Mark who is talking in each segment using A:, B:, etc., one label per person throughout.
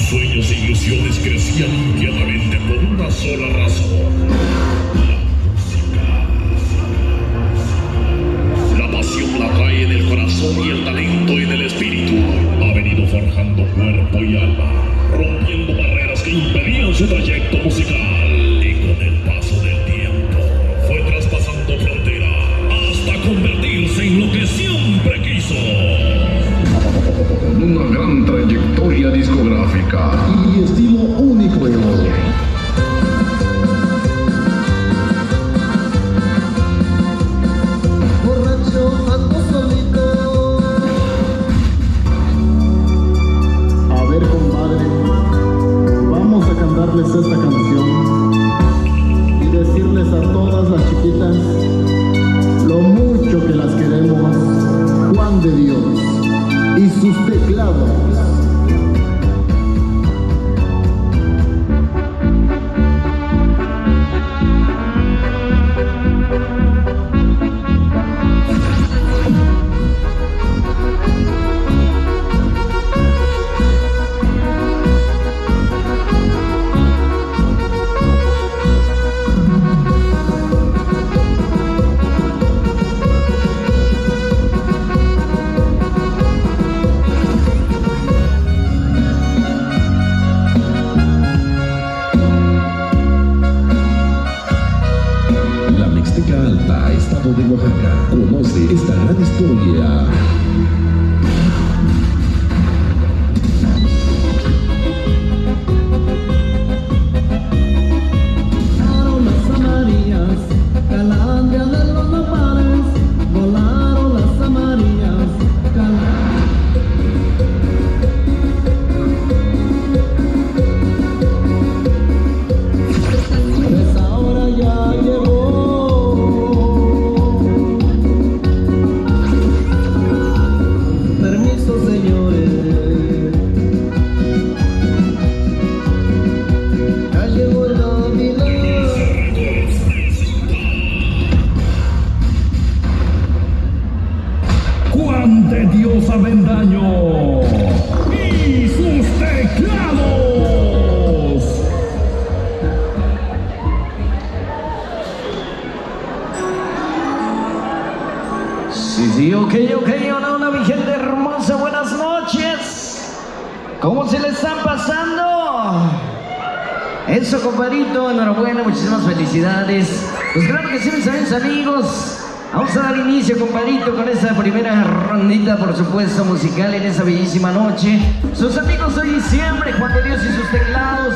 A: sueños e ilusiones crecían inquietamente por una sola razón: la pasión la trae en el corazón y el talento en el espíritu. Ha venido forjando cuerpo y alma, rompiendo barreras que impedían su trayecto musical. Y con el paso del tiempo fue traspasando frontera hasta convertirse en lo que siempre quiso:
B: una gran trayectoria discográfica y estilo único.
C: Borracho ando solito.
D: A ver, compadre, vamos a cantarles esta canción y decirles a todas las chiquitas lo mucho que las queremos. Juan de Dios y sus teclados.
B: La Mixteca Alta, estado de Oaxaca, conoce esta gran historia.
C: Volaron las amarillas, calandria de los nopales. Volaron las amarillas, pues ahora ya llegó. Permiso, señores. Ya llegó el dominó.
A: Juan de Dios Avendaño y sus teclados.
E: Sí, ok, hola, mi gente hermosa, buenas noches. ¿Cómo se le están pasando? Eso, compadrito, enhorabuena, muchísimas felicidades. Pues claro que sí, mis amigos. Vamos a dar inicio, compadrito, con esta primera rondita, por supuesto, musical en esa bellísima noche. Sus amigos hoy y siempre, Juan de Dios y sus teclados,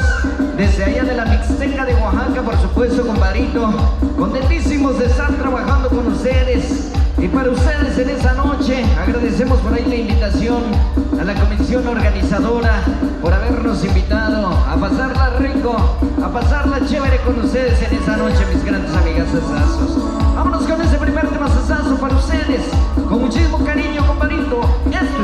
E: desde allá de la Mixteca de Oaxaca, por supuesto, compadrito. Contentísimos de estar trabajando con ustedes. Y para ustedes en esa noche, agradecemos por ahí la invitación a la comisión organizadora por habernos invitado a pasarla rico, a pasarla chévere con ustedes en esa noche, mis grandes amigas sasazos. Vámonos con ese primer tema sasazo para ustedes, con muchísimo cariño, compadrito. Esto